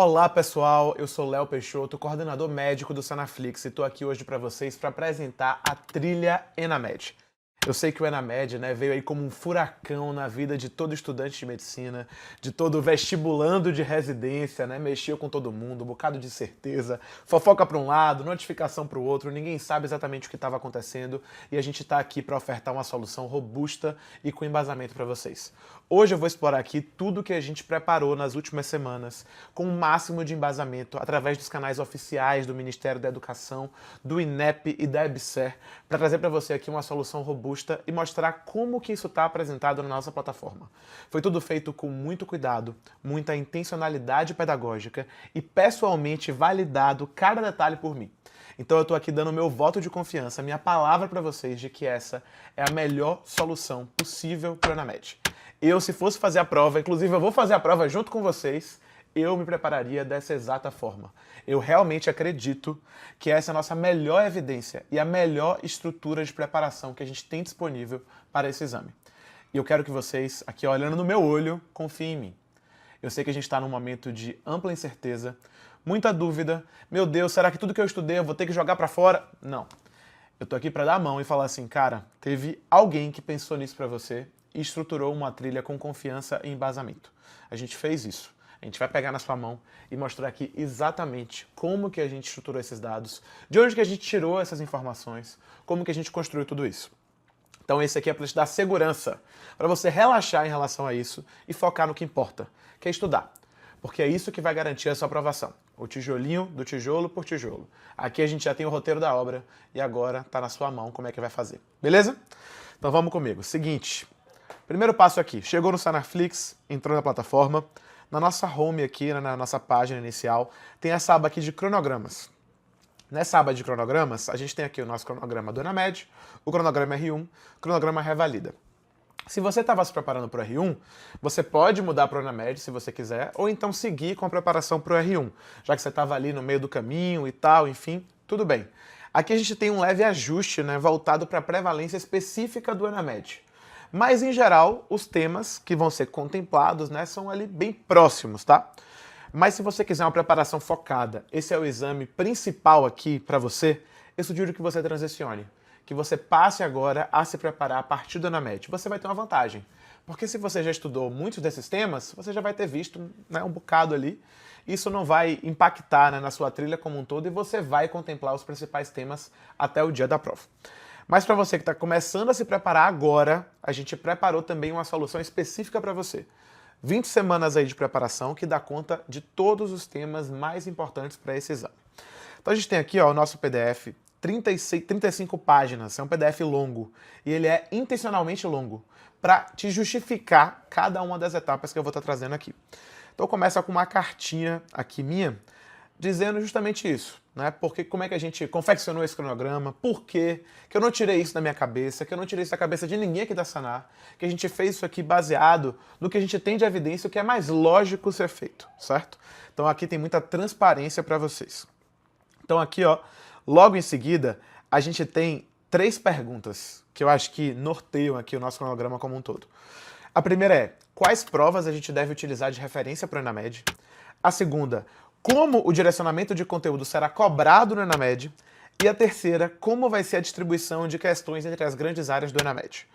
Olá pessoal, eu sou Léo Peixoto, coordenador médico do Sanaflix e estou aqui hoje para vocês para apresentar a trilha Enamed. Eu sei que o Enamed, veio aí como um furacão na vida de todo estudante de medicina, de todo vestibulando de residência, mexeu com todo mundo, um bocado de certeza, fofoca para um lado, notificação para o outro, ninguém sabe exatamente o que estava acontecendo e a gente está aqui para ofertar uma solução robusta e com embasamento para vocês. Hoje eu vou explorar aqui tudo que a gente preparou nas últimas semanas, com o máximo de embasamento através dos canais oficiais do Ministério da Educação, do INEP e da EBSER, para trazer para você aqui uma solução robusta e mostrar como que isso está apresentado na nossa plataforma. Foi tudo feito com muito cuidado, muita intencionalidade pedagógica e pessoalmente validado cada detalhe por mim. Então eu estou aqui dando meu voto de confiança, minha palavra para vocês de que essa é a melhor solução possível para o Enamed. Eu, se fosse fazer a prova, inclusive eu vou fazer a prova junto com vocês, eu me prepararia dessa exata forma. Eu realmente acredito que essa é a nossa melhor evidência e a melhor estrutura de preparação que a gente tem disponível para esse exame. E eu quero que vocês, aqui olhando no meu olho, confiem em mim. Eu sei que a gente está num momento de ampla incerteza, muita dúvida. Meu Deus, será que tudo que eu estudei eu vou ter que jogar para fora? Não. Eu tô aqui para dar a mão e falar assim, cara, teve alguém que pensou nisso para você e estruturou uma trilha com confiança e embasamento. A gente fez isso. A gente vai pegar na sua mão e mostrar aqui exatamente como que a gente estruturou esses dados, de onde que a gente tirou essas informações, como que a gente construiu tudo isso. Então esse aqui é para te dar segurança, para você relaxar em relação a isso e focar no que importa, que é estudar. Porque é isso que vai garantir a sua aprovação. O tijolinho do tijolo por tijolo. Aqui a gente já tem o roteiro da obra e agora está na sua mão como é que vai fazer. Beleza? Então vamos comigo. Seguinte, primeiro passo aqui. Chegou no Sanaflix, entrou na plataforma. Na nossa home aqui, na nossa página inicial, tem essa aba aqui de cronogramas. Nessa aba de cronogramas, a gente tem aqui o nosso cronograma do Enamed, o cronograma R1, o cronograma Revalida. Se você estava se preparando para o R1, você pode mudar para o Enamed se você quiser, ou então seguir com a preparação para o R1, já que você estava ali no meio do caminho e tal, enfim, tudo bem. Aqui a gente tem um leve ajuste voltado para a prevalência específica do Enamed. Mas, em geral, os temas que vão ser contemplados são ali bem próximos, tá? Mas se você quiser uma preparação focada, esse é o exame principal aqui para você, eu sugiro que você transicione. Que você passe agora a se preparar a partir do Enamed. Você vai ter uma vantagem. Porque se você já estudou muitos desses temas, você já vai ter visto um bocado ali. Isso não vai impactar na sua trilha como um todo e você vai contemplar os principais temas até o dia da prova. Mas para você que está começando a se preparar agora, a gente preparou também uma solução específica para você. 20 semanas aí de preparação que dá conta de todos os temas mais importantes para esse exame. Então a gente tem aqui o nosso PDF, 35 páginas, é um PDF longo, e ele é intencionalmente longo, para te justificar cada uma das etapas que eu vou estar trazendo aqui. Então começa com uma cartinha aqui minha, dizendo justamente isso, Porque como é que a gente confeccionou esse cronograma, por quê, que eu não tirei isso da minha cabeça, que eu não tirei isso da cabeça de ninguém aqui da Sanar, que a gente fez isso aqui baseado no que a gente tem de evidência, o que é mais lógico ser feito, certo? Então aqui tem muita transparência para vocês. Então aqui, logo em seguida, a gente tem 3 perguntas que eu acho que norteiam aqui o nosso cronograma como um todo. A primeira é, quais provas a gente deve utilizar de referência para o Enamed? A segunda, como o direcionamento de conteúdo será cobrado no Enamed, e a terceira, como vai ser a distribuição de questões entre as grandes áreas do Enamed.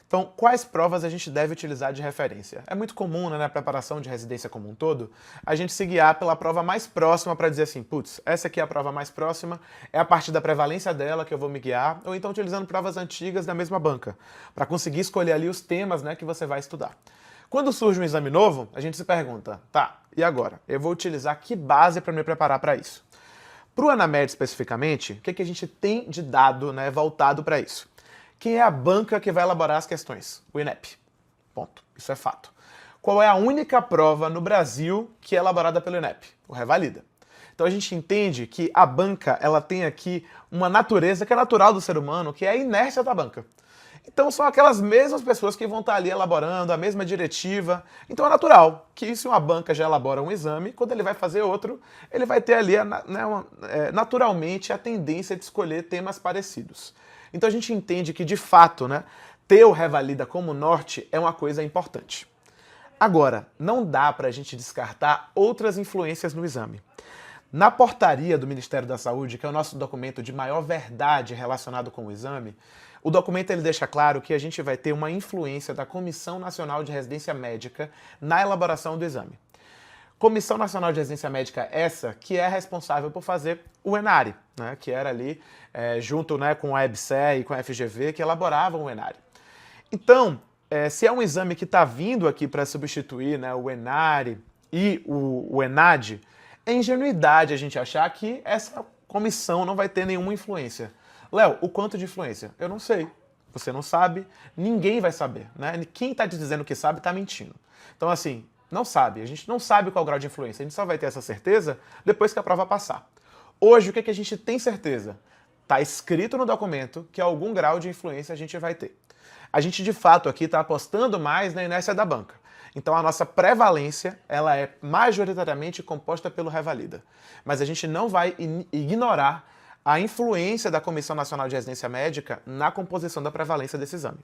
Então, quais provas a gente deve utilizar de referência? É muito comum, na preparação de residência como um todo, a gente se guiar pela prova mais próxima para dizer assim, putz, essa aqui é a prova mais próxima, é a partir da prevalência dela que eu vou me guiar, ou então utilizando provas antigas da mesma banca, para conseguir escolher ali os temas que você vai estudar. Quando surge um exame novo, a gente se pergunta, tá, e agora? Eu vou utilizar que base para me preparar para isso? Para o Enamed especificamente, o que a gente tem de dado voltado para isso? Quem é a banca que vai elaborar as questões? O INEP. Ponto. Isso é fato. Qual é a única prova no Brasil que é elaborada pelo INEP? O Revalida. Então a gente entende que a banca ela tem aqui uma natureza que é natural do ser humano, que é a inércia da banca. Então são aquelas mesmas pessoas que vão estar ali elaborando a mesma diretiva. Então é natural que se uma banca já elabora um exame, quando ele vai fazer outro, ele vai ter ali naturalmente a tendência de escolher temas parecidos. Então a gente entende que, de fato, ter o Revalida como norte é uma coisa importante. Agora, não dá para a gente descartar outras influências no exame. Na portaria do Ministério da Saúde, que é o nosso documento de maior verdade relacionado com o exame, o documento ele deixa claro que a gente vai ter uma influência da Comissão Nacional de Residência Médica na elaboração do exame. Comissão Nacional de Residência Médica essa que é responsável por fazer o ENARE, né, que era ali junto, né, com a EBSER e com a FGV, que elaboravam o ENARE. Então, se é um exame que está vindo aqui para substituir, né, o ENARE e o ENAD, é ingenuidade a gente achar que essa comissão não vai ter nenhuma influência. Léo, o quanto de influência? Eu não sei. Você não sabe, ninguém vai saber, né? Quem está te dizendo que sabe está mentindo. Então, assim, não sabe. A gente não sabe qual o grau de influência. A gente só vai ter essa certeza depois que a prova passar. Hoje, o que a gente tem certeza? Está escrito no documento que algum grau de influência a gente vai ter. A gente, de fato, aqui está apostando mais na inércia da banca. Então, a nossa prevalência, ela é majoritariamente composta pelo Revalida. Mas a gente não vai ignorar a influência da Comissão Nacional de Residência Médica na composição da prevalência desse exame.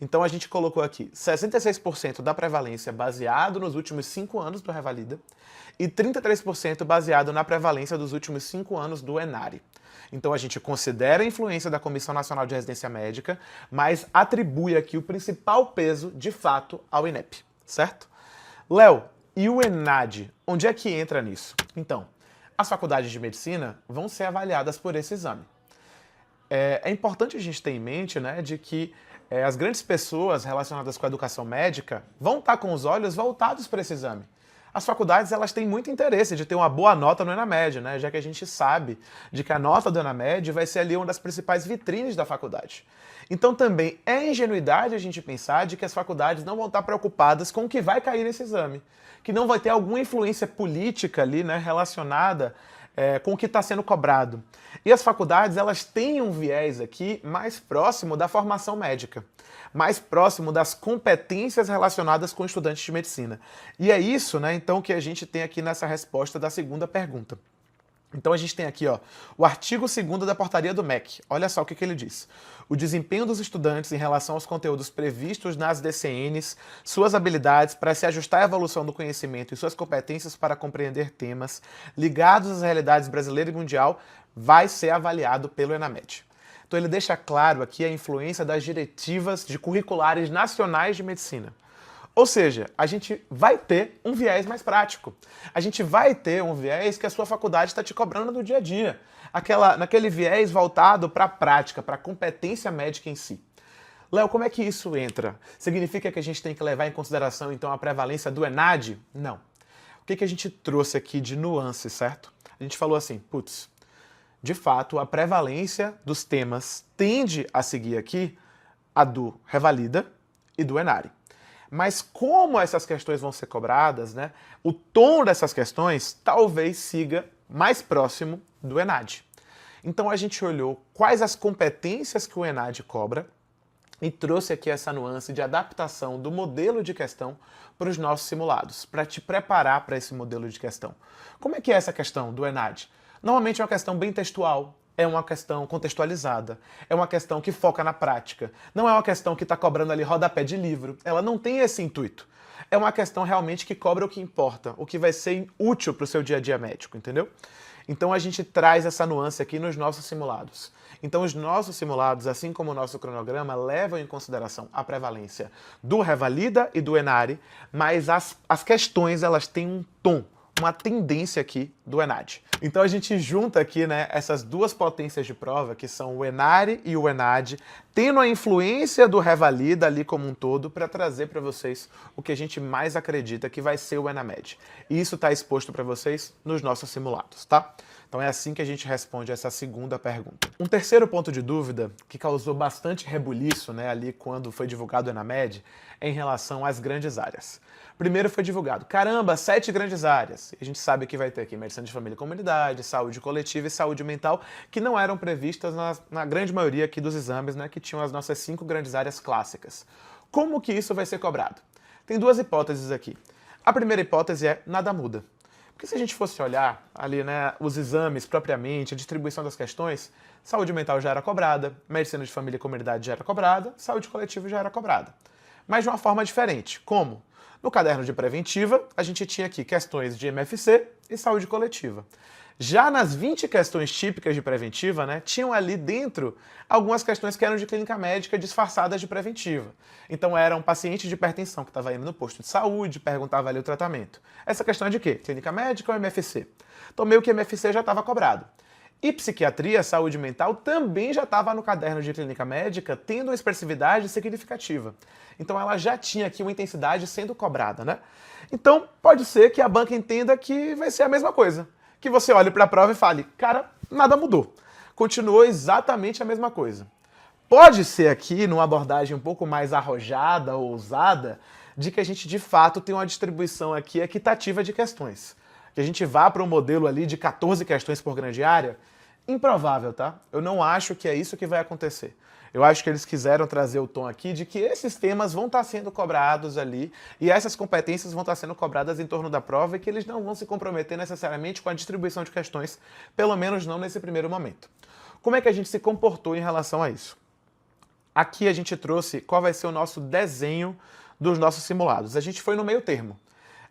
Então, a gente colocou aqui 66% da prevalência baseado nos últimos 5 anos do Revalida e 33% baseado na prevalência dos últimos 5 anos do ENARE. Então, a gente considera a influência da Comissão Nacional de Residência Médica, mas atribui aqui o principal peso, de fato, ao INEP, certo? Léo, e o ENAD, onde é que entra nisso? Então, as faculdades de medicina vão ser avaliadas por esse exame. É importante a gente ter em mente, né, de que as grandes pessoas relacionadas com a educação médica vão estar com os olhos voltados para esse exame. As faculdades elas têm muito interesse de ter uma boa nota no ENAMED, né, já que a gente sabe de que a nota do ENAMED vai ser ali uma das principais vitrines da faculdade. Então também é ingenuidade a gente pensar de que as faculdades não vão estar preocupadas com o que vai cair nesse exame, que não vai ter alguma influência política ali, né, relacionada com o que está sendo cobrado. E as faculdades elas têm um viés aqui mais próximo da formação médica, mais próximo das competências relacionadas com estudantes de medicina. E é isso, né, então, que a gente tem aqui nessa resposta da segunda pergunta. Então a gente tem aqui, ó, o artigo 2º da portaria do MEC. Olha só o que ele diz. O desempenho dos estudantes em relação aos conteúdos previstos nas DCNs, suas habilidades para se ajustar à evolução do conhecimento e suas competências para compreender temas ligados às realidades brasileira e mundial vai ser avaliado pelo ENAMED. Então ele deixa claro aqui a influência das diretivas de curriculares nacionais de medicina. Ou seja, a gente vai ter um viés mais prático. A gente vai ter um viés que a sua faculdade está te cobrando no dia a dia. Naquele viés voltado para a prática, para a competência médica em si. Léo, como é que isso entra? Significa que a gente tem que levar em consideração, então, a prevalência do ENAD? Não. O que a gente trouxe aqui de nuance, certo? A gente falou assim, putz, de fato, a prevalência dos temas tende a seguir aqui a do Revalida e do ENARE. Mas como essas questões vão ser cobradas, né, o tom dessas questões talvez siga mais próximo do ENAD. Então a gente olhou quais as competências que o ENAD cobra e trouxe aqui essa nuance de adaptação do modelo de questão para os nossos simulados, para te preparar para esse modelo de questão. Como é que é essa questão do ENAD? Normalmente é uma questão bem textual, é uma questão contextualizada, é uma questão que foca na prática. Não é uma questão que está cobrando ali rodapé de livro, ela não tem esse intuito. É uma questão realmente que cobra o que importa, o que vai ser útil para o seu dia a dia médico, entendeu? Então a gente traz essa nuance aqui nos nossos simulados. Então os nossos simulados, assim como o nosso cronograma, levam em consideração a prevalência do Revalida e do ENARE, mas as questões elas têm um tom, uma tendência aqui do ENAD. Então a gente junta aqui, né, essas duas potências de prova, que são o ENARE e o ENAD, tendo a influência do Revalida ali como um todo, para trazer para vocês o que a gente mais acredita que vai ser o ENAMED. E isso está exposto para vocês nos nossos simulados, tá? Então é assim que a gente responde essa segunda pergunta. Um terceiro ponto de dúvida que causou bastante rebuliço, né, ali quando foi divulgado o ENAMED, é em relação às grandes áreas. Primeiro foi divulgado, caramba, 7 grandes áreas. E a gente sabe que vai ter aqui medicina de família e comunidade, saúde coletiva e saúde mental, que não eram previstas na grande maioria aqui dos exames, né, que tinham as nossas 5 grandes áreas clássicas. Como que isso vai ser cobrado? Tem duas hipóteses aqui. A primeira hipótese é nada muda. Porque se a gente fosse olhar ali, né, os exames propriamente, a distribuição das questões, saúde mental já era cobrada, medicina de família e comunidade já era cobrada, saúde coletiva já era cobrada. mas de uma forma diferente. Como? No caderno de preventiva, a gente tinha aqui questões de MFC e saúde coletiva. Já nas 20 questões típicas de preventiva, né, tinham ali dentro algumas questões que eram de clínica médica disfarçadas de preventiva. Então era um paciente de hipertensão que estava indo no posto de saúde, perguntava ali o tratamento. Essa questão é de quê? Clínica médica ou MFC? Então meio que MFC já estava cobrado. E psiquiatria, saúde mental, também já estava no caderno de clínica médica, tendo uma expressividade significativa. Então ela já tinha aqui uma intensidade sendo cobrada, né? Então pode ser que a banca entenda que vai ser a mesma coisa. Que você olhe para a prova e fale, cara, nada mudou. Continuou exatamente a mesma coisa. Pode ser aqui, numa abordagem um pouco mais arrojada ou ousada, de que a gente de fato tem uma distribuição aqui equitativa de questões. Que a gente vá para um modelo ali de 14 questões por grande área, improvável, tá? Eu não acho que é isso que vai acontecer. Eu acho que eles quiseram trazer o tom aqui de que esses temas vão estar sendo cobrados ali e essas competências vão estar sendo cobradas em torno da prova e que eles não vão se comprometer necessariamente com a distribuição de questões, pelo menos não nesse primeiro momento. Como é que a gente se comportou em relação a isso? Aqui a gente trouxe qual vai ser o nosso desenho dos nossos simulados. A gente foi no meio termo.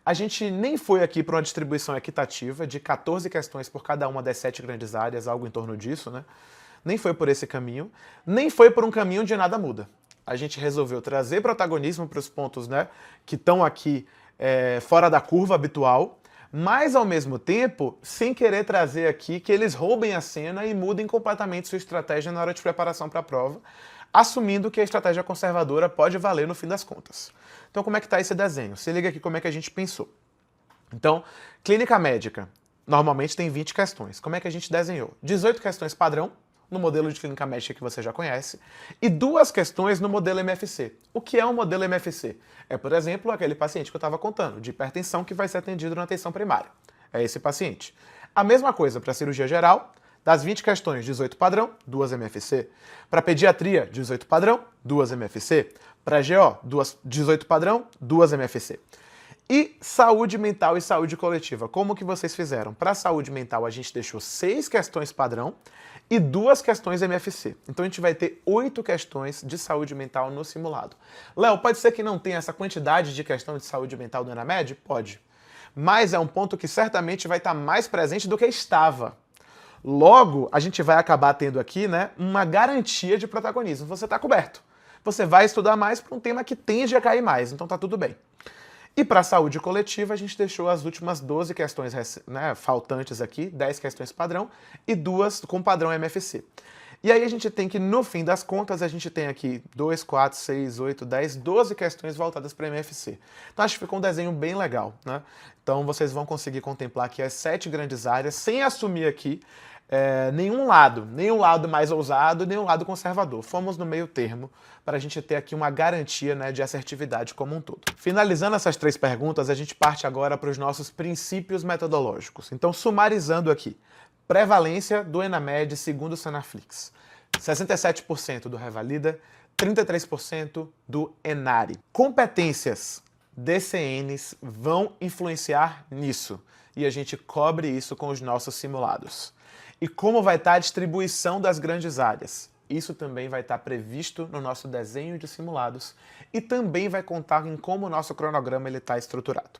A gente nem foi aqui para uma distribuição equitativa de 14 questões por cada uma das 7 grandes áreas, algo em torno disso, né? Nem foi por esse caminho, nem foi por um caminho de nada muda. A gente resolveu trazer protagonismo para os pontos, né, que estão aqui fora da curva habitual, mas ao mesmo tempo, sem querer trazer aqui que eles roubem a cena e mudem completamente sua estratégia na hora de preparação para a prova, assumindo que a estratégia conservadora pode valer no fim das contas. Então como é que está esse desenho? Se liga aqui como é que a gente pensou. Então, clínica médica, normalmente tem 20 questões. Como é que a gente desenhou? 18 questões padrão, no modelo de clínica médica que você já conhece, e 2 questões no modelo MFC. O que é um modelo MFC? É, por exemplo, aquele paciente que eu estava contando, de hipertensão que vai ser atendido na atenção primária. É esse paciente. A mesma coisa para cirurgia geral, das 20 questões, 18 padrão, 2 MFC. Para pediatria, 18 padrão, 2 MFC. Para GO, 18 padrão, 2 MFC. E saúde mental e saúde coletiva, como que vocês fizeram? Para saúde mental a gente deixou 6 questões padrão e 2 questões MFC. Então a gente vai ter 8 questões de saúde mental no simulado. Léo, pode ser que não tenha essa quantidade de questão de saúde mental do ENAMED? Pode. Mas é um ponto que certamente vai estar mais presente do que estava. Logo, a gente vai acabar tendo aqui, né, uma garantia de protagonismo. Você está coberto. Você vai estudar mais para um tema que tende a cair mais, então tá tudo bem. E para a saúde coletiva, a gente deixou as últimas 12 questões, né, faltantes aqui, 10 questões padrão e 2 com padrão MFC. E aí a gente tem que, no fim das contas, a gente tem aqui 2, 4, 6, 8, 10, 12 questões voltadas para MFC. Então acho que ficou um desenho bem legal, né? Então vocês vão conseguir contemplar aqui as 7 grandes áreas, sem assumir aqui nenhum lado mais ousado, nenhum lado conservador. Fomos no meio termo para a gente ter aqui uma garantia, né, de assertividade como um todo. Finalizando essas 3 perguntas, a gente parte agora para os nossos princípios metodológicos. Então, sumarizando aqui, prevalência do ENAMED segundo o Senaflix. 67% do Revalida, 33% do ENARE. Competências DCNs vão influenciar nisso e a gente cobre isso com os nossos simulados. E como vai estar a distribuição das grandes áreas? Isso também vai estar previsto no nosso desenho de simulados e também vai contar em como o nosso cronograma está estruturado.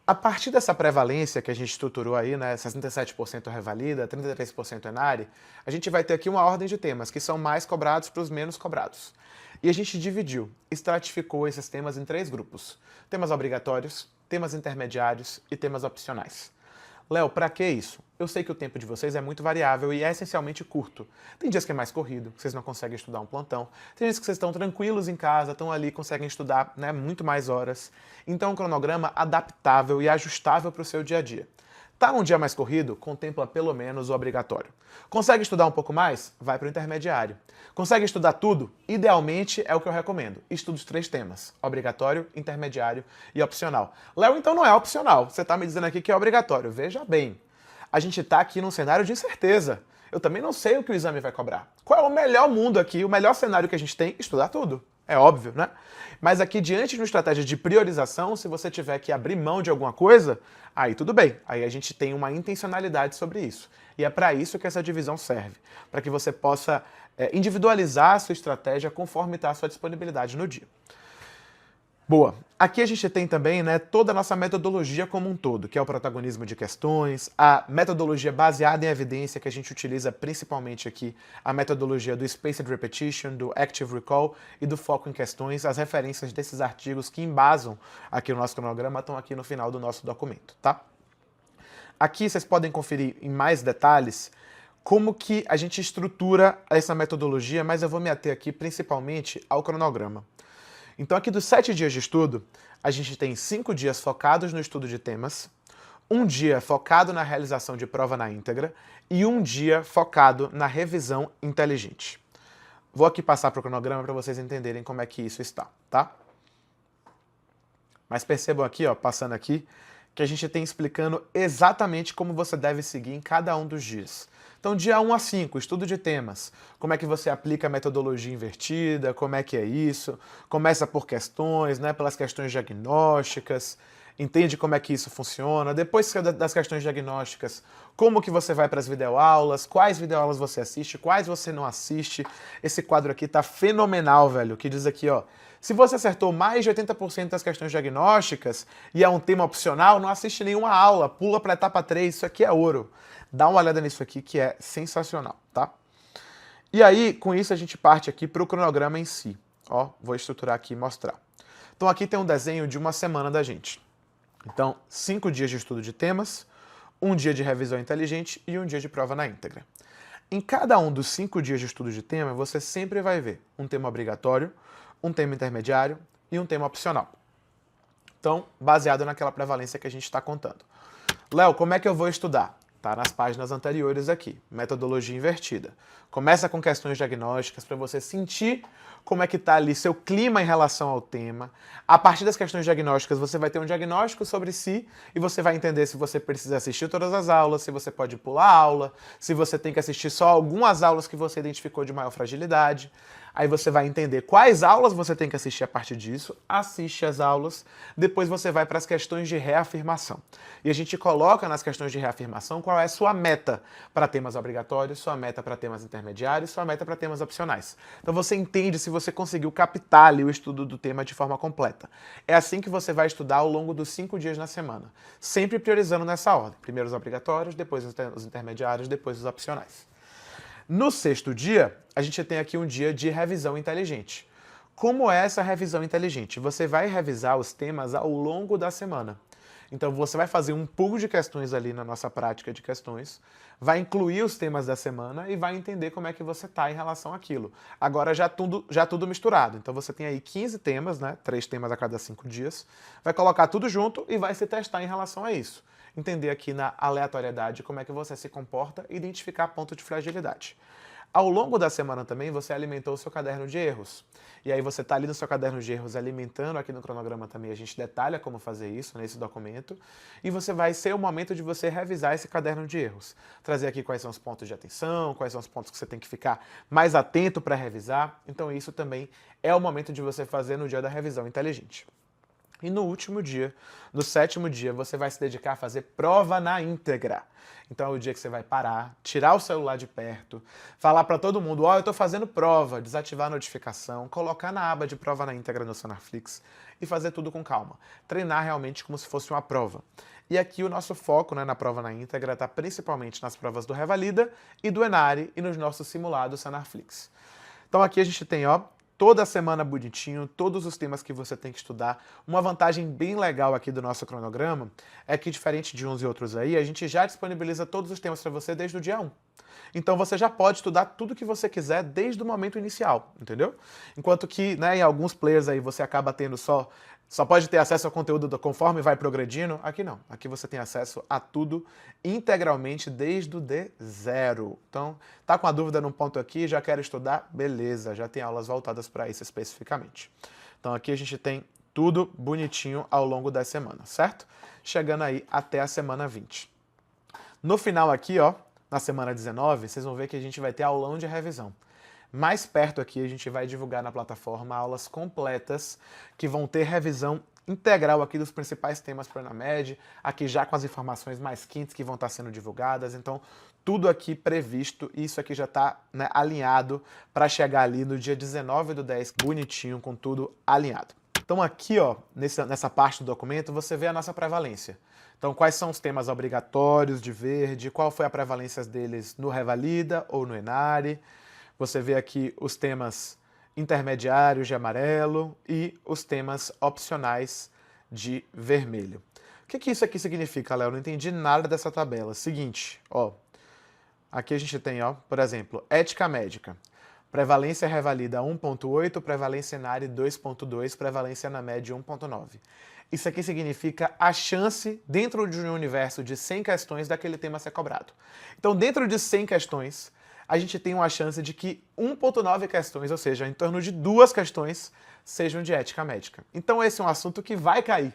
A partir dessa prevalência que a gente estruturou aí, né, 67% Revalida, 33% ENARE, a gente vai ter aqui uma ordem de temas que são mais cobrados para os menos cobrados. E a gente dividiu, estratificou esses temas em 3 grupos. Temas obrigatórios, temas intermediários e temas opcionais. Léo, para que isso? Eu sei que o tempo de vocês é muito variável e é essencialmente curto. Tem dias que é mais corrido, que vocês não conseguem estudar um plantão. Tem dias que vocês estão tranquilos em casa, estão ali, conseguem estudar, né, muito mais horas. Então, um cronograma adaptável e ajustável para o seu dia a dia. Tá num dia mais corrido? Contempla pelo menos o obrigatório. Consegue estudar um pouco mais? Vai para o intermediário. Consegue estudar tudo? Idealmente é o que eu recomendo. Estuda os 3 temas: obrigatório, intermediário e opcional. Léo, então não é opcional. Você está me dizendo aqui que é obrigatório. Veja bem, a gente está aqui num cenário de incerteza. Eu também não sei o que o exame vai cobrar. Qual é o melhor mundo aqui, o melhor cenário que a gente tem? Estudar tudo. É óbvio, né? Mas aqui, diante de uma estratégia de priorização, se você tiver que abrir mão de alguma coisa, aí tudo bem. Aí a gente tem uma intencionalidade sobre isso. E é para isso que essa divisão serve. Para que você possa individualizar a sua estratégia conforme está a sua disponibilidade no dia. Boa. Aqui a gente tem também, né, toda a nossa metodologia como um todo, que é o protagonismo de questões, a metodologia baseada em evidência, que a gente utiliza principalmente aqui, a metodologia do Spaced Repetition, do Active Recall e do foco em questões. As referências desses artigos que embasam aqui o nosso cronograma estão aqui no final do nosso documento, tá? Aqui vocês podem conferir em mais detalhes como que a gente estrutura essa metodologia, mas eu vou me ater aqui principalmente ao cronograma. Então aqui dos 7 dias de estudo, a gente tem 5 dias focados no estudo de temas, um dia focado na realização de prova na íntegra e um dia focado na revisão inteligente. Vou aqui passar para o cronograma para vocês entenderem como é que isso está, tá? Mas percebam aqui, ó, passando aqui, que a gente tem explicando exatamente como você deve seguir em cada um dos dias. Então, dia 1 a 5, estudo de temas. Como é que você aplica a metodologia invertida, como é que é isso. Começa por questões, né, pelas questões diagnósticas, entende como é que isso funciona. Depois das questões diagnósticas, como que você vai para as videoaulas, quais videoaulas você assiste, quais você não assiste. Esse quadro aqui tá fenomenal, velho, que diz aqui, ó, se você acertou mais de 80% das questões diagnósticas e é um tema opcional, não assiste nenhuma aula, pula para a etapa 3, isso aqui é ouro. Dá uma olhada nisso aqui que é sensacional, tá? E aí, com isso, a gente parte aqui para o cronograma em si. Ó, vou estruturar aqui e mostrar. Então aqui tem um desenho de uma semana da gente. Então, 5 dias de estudo de temas, um dia de revisão inteligente e um dia de prova na íntegra. Em cada um dos 5 dias de estudo de tema, você sempre vai ver um tema obrigatório, um tema intermediário e um tema opcional. Então, baseado naquela prevalência que a gente está contando. Léo, como é que eu vou estudar? Tá nas páginas anteriores aqui, metodologia invertida. Começa com questões diagnósticas para você sentir como é que está ali seu clima em relação ao tema. A partir das questões diagnósticas, você vai ter um diagnóstico sobre si e você vai entender se você precisa assistir todas as aulas, se você pode pular a aula, se você tem que assistir só algumas aulas que você identificou de maior fragilidade. Aí você vai entender quais aulas você tem que assistir a partir disso, assiste as aulas, depois você vai para as questões de reafirmação. E a gente coloca nas questões de reafirmação qual é a sua meta para temas obrigatórios, sua meta para temas intermediários, sua meta para temas opcionais. Então você entende se você conseguiu captar ali o estudo do tema de forma completa. É assim que você vai estudar ao longo dos 5 dias na semana, sempre priorizando nessa ordem. Primeiro os obrigatórios, depois os intermediários, depois os opcionais. No 6º dia, a gente tem aqui um dia de revisão inteligente. Como é essa revisão inteligente? Você vai revisar os temas ao longo da semana. Então você vai fazer um pool de questões ali na nossa prática de questões, vai incluir os temas da semana e vai entender como é que você está em relação àquilo. Agora já tudo misturado. Então você tem aí 15 temas, né? 3 temas a cada 5 dias. Vai colocar tudo junto e vai se testar em relação a isso. Entender aqui na aleatoriedade como é que você se comporta e identificar ponto de fragilidade. Ao longo da semana também você alimentou o seu caderno de erros. E aí você está ali no seu caderno de erros alimentando, aqui no cronograma também a gente detalha como fazer isso nesse documento. E você vai ser o momento de você revisar esse caderno de erros. Trazer aqui quais são os pontos de atenção, quais são os pontos que você tem que ficar mais atento para revisar. Então isso também é o momento de você fazer no dia da revisão inteligente. E no último dia, no 7º dia, você vai se dedicar a fazer prova na íntegra. Então é o dia que você vai parar, tirar o celular de perto, falar para todo mundo, ó, eu tô fazendo prova, desativar a notificação, colocar na aba de prova na íntegra no Sonarflix e fazer tudo com calma. Treinar realmente como se fosse uma prova. E aqui o nosso foco, né, na prova na íntegra está principalmente nas provas do Revalida e do Enare e nos nossos simulados Sonarflix. Então aqui a gente tem, ó, toda semana bonitinho, todos os temas que você tem que estudar. Uma vantagem bem legal aqui do nosso cronograma é que, diferente de uns e outros aí, a gente já disponibiliza todos os temas para você desde o dia 1. Então você já pode estudar tudo que você quiser desde o momento inicial, entendeu? Enquanto que, né, em alguns players aí você acaba tendo só pode ter acesso ao conteúdo conforme vai progredindo. Aqui não. Aqui você tem acesso a tudo integralmente desde o D0. Então, tá com a dúvida num ponto aqui, já quer estudar? Beleza, já tem aulas voltadas para isso especificamente. Então aqui a gente tem tudo bonitinho ao longo das semanas, certo? Chegando aí até a semana 20. No final aqui, ó, na semana 19, vocês vão ver que a gente vai ter aulão de revisão. Mais perto aqui a gente vai divulgar na plataforma aulas completas que vão ter revisão integral aqui dos principais temas para a ENAMED, aqui já com as informações mais quentes que vão estar sendo divulgadas, então tudo aqui previsto, isso aqui já está, né, alinhado para chegar ali no dia 19/10, bonitinho, com tudo alinhado. Então aqui, ó, nessa parte do documento, você vê a nossa prevalência. Então, quais são os temas obrigatórios de verde, qual foi a prevalência deles no Revalida ou no Enare. Você vê aqui os temas intermediários de amarelo e os temas opcionais de vermelho. O que isso aqui significa, Léo? Não entendi nada dessa tabela. Seguinte, ó, aqui a gente tem, ó, por exemplo, ética médica. Prevalência Revalida 1.8, prevalência Enare 2.2, prevalência Enamed 1.9. Isso aqui significa a chance, dentro de um universo de 100 questões, daquele tema ser cobrado. Então, dentro de 100 questões, a gente tem uma chance de que 1.9 questões, ou seja, em torno de 2 questões, sejam de ética médica. Então, esse é um assunto que vai cair,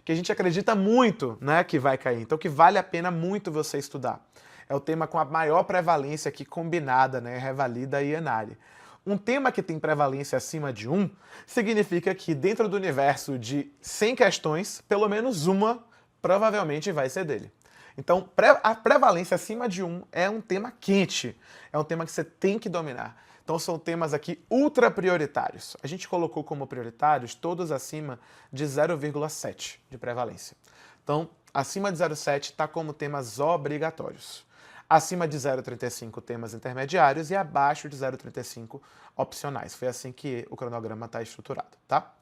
que a gente acredita muito, né, que vai cair. Então, que vale a pena muito você estudar. É o tema com a maior prevalência aqui combinada, né, Revalida e Enare. Um tema que tem prevalência acima de 1 significa que dentro do universo de 100 questões, pelo menos uma provavelmente vai ser dele. Então, a prevalência acima de 1 é um tema quente, é um tema que você tem que dominar. Então, são temas aqui ultra prioritários. A gente colocou como prioritários todos acima de 0,7 de prevalência. Então, acima de 0,7 está como temas obrigatórios. Acima de 0,35 temas intermediários e abaixo de 0,35 opcionais. Foi assim que o cronograma está estruturado, tá?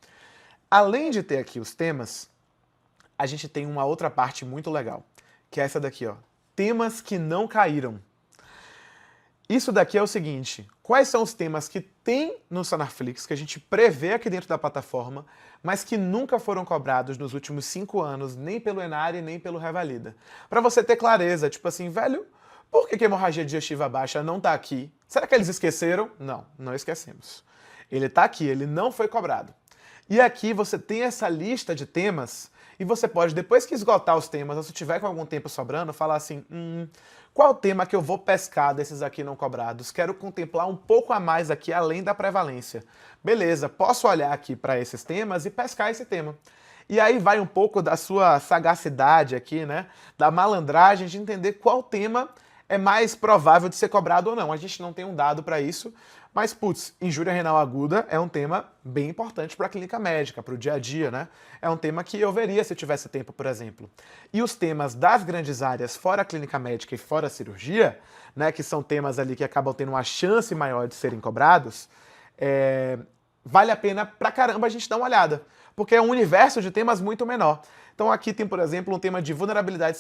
Além de ter aqui os temas, a gente tem uma outra parte muito legal, que é essa daqui, ó. Temas que não caíram. Isso daqui é o seguinte, quais são os temas que tem no Sanaflix, que a gente prevê aqui dentro da plataforma, mas que nunca foram cobrados nos últimos 5 anos, nem pelo Enare, nem pelo Revalida. Para você ter clareza, tipo assim, velho, por que a hemorragia digestiva baixa não está aqui? Será que eles esqueceram? Não, não esquecemos. Ele está aqui, ele não foi cobrado. E aqui você tem essa lista de temas e você pode, depois que esgotar os temas, ou se tiver com algum tempo sobrando, falar assim, qual tema que eu vou pescar desses aqui não cobrados? Quero contemplar um pouco a mais aqui, além da prevalência. Beleza, posso olhar aqui para esses temas e pescar esse tema. E aí vai um pouco da sua sagacidade aqui, né? Da malandragem de entender qual tema é mais provável de ser cobrado ou não. A gente não tem um dado para isso, mas, putz, injúria renal aguda é um tema bem importante para a clínica médica, para o dia a dia, né? É um tema que eu veria se eu tivesse tempo, por exemplo. E os temas das grandes áreas, fora a clínica médica e fora a cirurgia, né, que são temas ali que acabam tendo uma chance maior de serem cobrados, vale a pena pra caramba a gente dar uma olhada, porque é um universo de temas muito menor. Então aqui tem, por exemplo, um tema de vulnerabilidade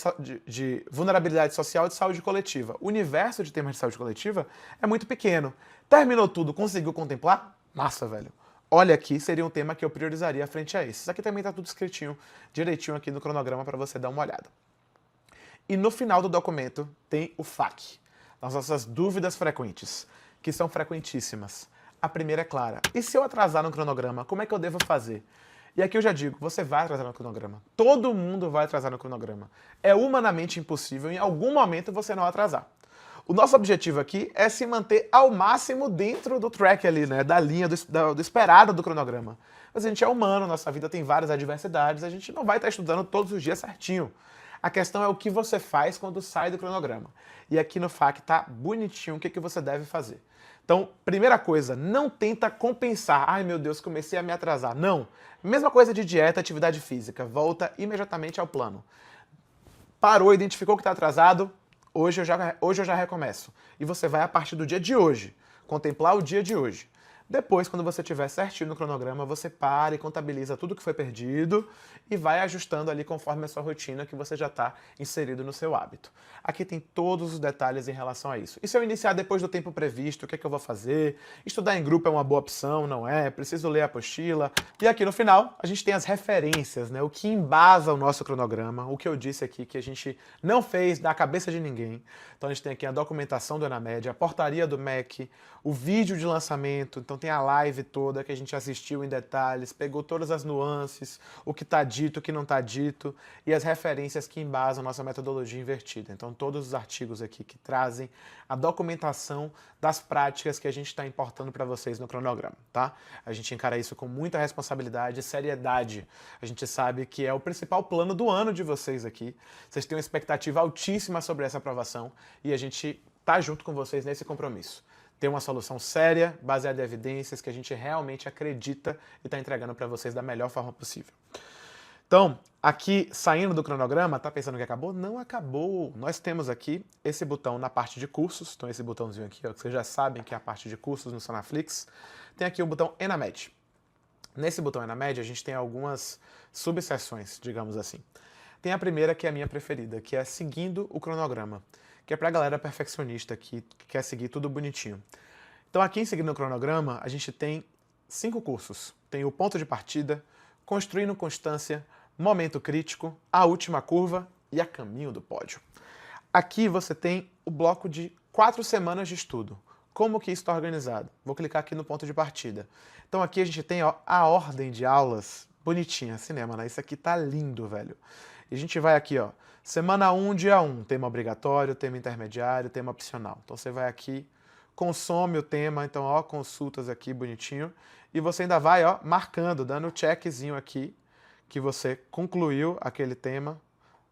social e de saúde coletiva. O universo de temas de saúde coletiva é muito pequeno. Terminou tudo, conseguiu contemplar? Massa, velho. Olha aqui, seria um tema que eu priorizaria frente a esse. Isso aqui também está tudo escritinho, direitinho aqui no cronograma para você dar uma olhada. E no final do documento tem o FAQ, as nossas dúvidas frequentes, que são frequentíssimas. A primeira é clara. E se eu atrasar no cronograma, como é que eu devo fazer? E aqui eu já digo, você vai atrasar no cronograma. Todo mundo vai atrasar no cronograma. É humanamente impossível em algum momento você não atrasar. O nosso objetivo aqui é se manter ao máximo dentro do track ali, né? Da linha, do esperado do cronograma. Mas a gente é humano, nossa vida tem várias adversidades, a gente não vai estar estudando todos os dias certinho. A questão é o que você faz quando sai do cronograma. E aqui no FAQ tá bonitinho o que você deve fazer. Então, primeira coisa, não tenta compensar. Ai meu Deus, comecei a me atrasar. Não. Mesma coisa de dieta, atividade física. Volta imediatamente ao plano. Parou, identificou que está atrasado, hoje eu já recomeço. E você vai a partir do dia de hoje, contemplar o dia de hoje. Depois, quando você estiver certinho no cronograma, você para e contabiliza tudo que foi perdido e vai ajustando ali conforme a sua rotina que você já está inserido no seu hábito. Aqui tem todos os detalhes em relação a isso. E se eu iniciar depois do tempo previsto, o que é que eu vou fazer? Estudar em grupo é uma boa opção, não é? Preciso ler a apostila. E aqui no final, a gente tem as referências, né? O que embasa o nosso cronograma, o que eu disse aqui que a gente não fez da cabeça de ninguém. Então a gente tem aqui a documentação do Enamed, a portaria do MEC, o vídeo de lançamento, então tem a live toda que a gente assistiu em detalhes, pegou todas as nuances, o que está dito, o que não está dito, e as referências que embasam nossa metodologia invertida. Então todos os artigos aqui que trazem a documentação das práticas que a gente está importando para vocês no cronograma, tá? A gente encara isso com muita responsabilidade e seriedade. A gente sabe que é o principal plano do ano de vocês aqui. Vocês têm uma expectativa altíssima sobre essa aprovação e a gente tá junto com vocês nesse compromisso. ter uma solução séria, baseada em evidências, que a gente realmente acredita e está entregando para vocês da melhor forma possível. Então, aqui saindo do cronograma, tá pensando que acabou? Não acabou. Nós temos aqui esse botão na parte de cursos, então esse botãozinho aqui, ó, que vocês já sabem que é a parte de cursos no Sanaflix. Tem aqui o botão Enamed. Nesse botão Enamed a gente tem algumas subseções, digamos assim. Tem a primeira, que é a minha preferida, que é seguindo o cronograma, que é pra galera perfeccionista que quer seguir tudo bonitinho. Então aqui em seguindo o cronograma, a gente tem 5 cursos. Tem o ponto de partida, construindo constância, momento crítico, a última curva e a caminho do pódio. Aqui você tem o bloco de 4 semanas de estudo. Como que isso está organizado? Vou clicar aqui no ponto de partida. Então aqui a gente tem, ó, a ordem de aulas bonitinha, cinema, né? Isso aqui tá lindo, velho. E a gente vai aqui, ó, semana 1, dia 1, tema obrigatório, tema intermediário, tema opcional. Então você vai aqui, consome o tema, então ó, consultas aqui bonitinho, e você ainda vai, ó, marcando, dando o checkzinho aqui, que você concluiu aquele tema.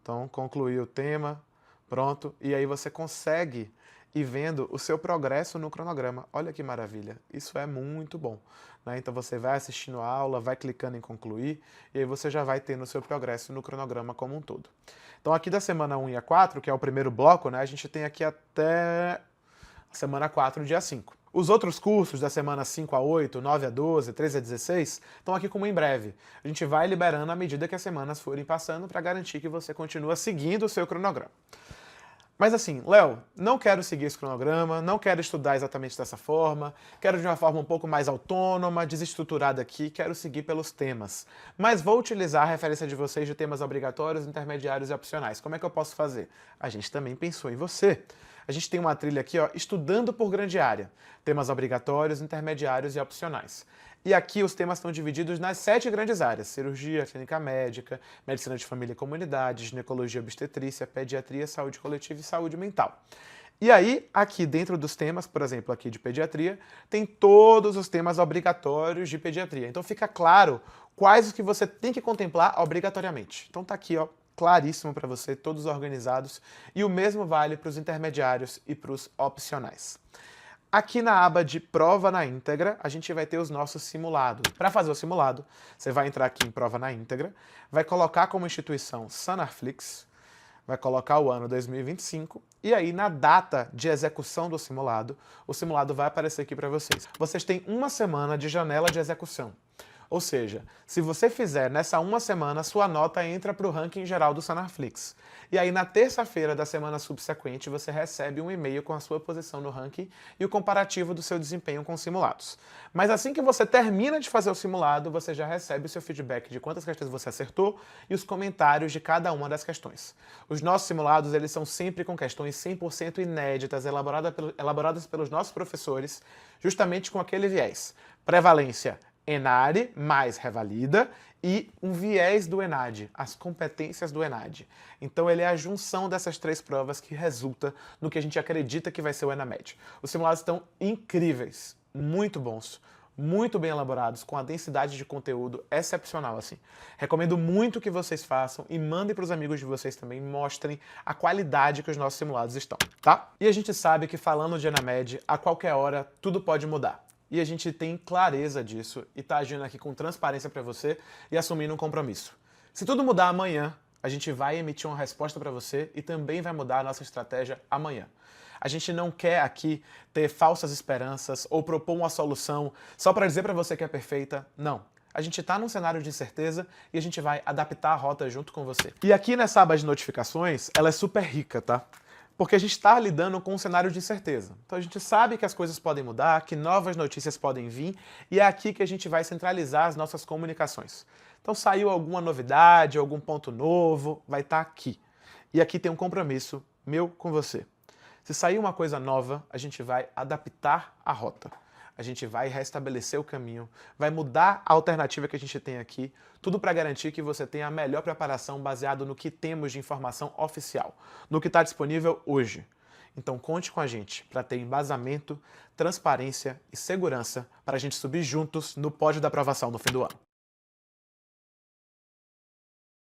Então concluiu o tema, pronto, e aí você consegue ir vendo o seu progresso no cronograma. Olha que maravilha, isso é muito bom, né? Então você vai assistindo a aula, vai clicando em concluir, e aí você já vai tendo o seu progresso no cronograma como um todo. Então aqui da semana 1 e a 4, que é o primeiro bloco, né, a gente tem aqui até a semana 4, dia 5. Os outros cursos da semana 5 a 8, 9 a 12, 13 a 16 estão aqui como em breve. A gente vai liberando à medida que as semanas forem passando para garantir que você continua seguindo o seu cronograma. Mas assim, Léo, não quero seguir esse cronograma, não quero estudar exatamente dessa forma, quero de uma forma um pouco mais autônoma, desestruturada aqui, quero seguir pelos temas. Mas vou utilizar a referência de vocês de temas obrigatórios, intermediários e opcionais. Como é que eu posso fazer? A gente também pensou em você. A gente tem uma trilha aqui, ó, estudando por grande área. Temas obrigatórios, intermediários e opcionais. E aqui os temas estão divididos nas 7 grandes áreas: cirurgia, clínica médica, medicina de família e comunidade, ginecologia, obstetrícia, pediatria, saúde coletiva e saúde mental. E aí, aqui dentro dos temas, por exemplo, aqui de pediatria, tem todos os temas obrigatórios de pediatria. Então fica claro quais os que você tem que contemplar obrigatoriamente. Então tá aqui, ó, claríssimo para você, todos organizados. E o mesmo vale para os intermediários e para os opcionais. Aqui na aba de prova na íntegra, a gente vai ter os nossos simulados. Para fazer o simulado, você vai entrar aqui em prova na íntegra, vai colocar como instituição Sanaflix, vai colocar o ano 2025, e aí na data de execução do simulado, o simulado vai aparecer aqui para vocês. Vocês têm uma semana de janela de execução. Ou seja, se você fizer nessa uma semana, sua nota entra para o ranking geral do Sanaflix. E aí na terça-feira da semana subsequente, você recebe um e-mail com a sua posição no ranking e o comparativo do seu desempenho com os simulados. Mas assim que você termina de fazer o simulado, você já recebe o seu feedback de quantas questões você acertou e os comentários de cada uma das questões. Os nossos simulados, eles são sempre com questões 100% inéditas, elaboradas pelos nossos professores, justamente com aquele viés. Prevalência ENAD mais revalida e um viés do ENAD, as competências do ENAD. Então ele é a junção dessas 3 provas que resulta no que a gente acredita que vai ser o ENAMED. Os simulados estão incríveis, muito bons, muito bem elaborados, com a densidade de conteúdo excepcional, assim. Recomendo muito que vocês façam e mandem para os amigos de vocês também, mostrem a qualidade que os nossos simulados estão, tá? E a gente sabe que falando de ENAMED, a qualquer hora tudo pode mudar. E a gente tem clareza disso e tá agindo aqui com transparência para você e assumindo um compromisso. Se tudo mudar amanhã, a gente vai emitir uma resposta para você e também vai mudar a nossa estratégia amanhã. A gente não quer aqui ter falsas esperanças ou propor uma solução só para dizer para você que é perfeita. Não. A gente está num cenário de incerteza e a gente vai adaptar a rota junto com você. E aqui nessa aba de notificações, ela é super rica, tá? Porque a gente está lidando com um cenário de incerteza. Então a gente sabe que as coisas podem mudar, que novas notícias podem vir, e é aqui que a gente vai centralizar as nossas comunicações. Então saiu alguma novidade, algum ponto novo, vai estar aqui. E aqui tem um compromisso meu com você. Se sair uma coisa nova, a gente vai adaptar a rota. A gente vai restabelecer o caminho, vai mudar a alternativa que a gente tem aqui, tudo para garantir que você tenha a melhor preparação baseado no que temos de informação oficial, no que está disponível hoje. Então conte com a gente para ter embasamento, transparência e segurança para a gente subir juntos no pódio da aprovação no fim do ano.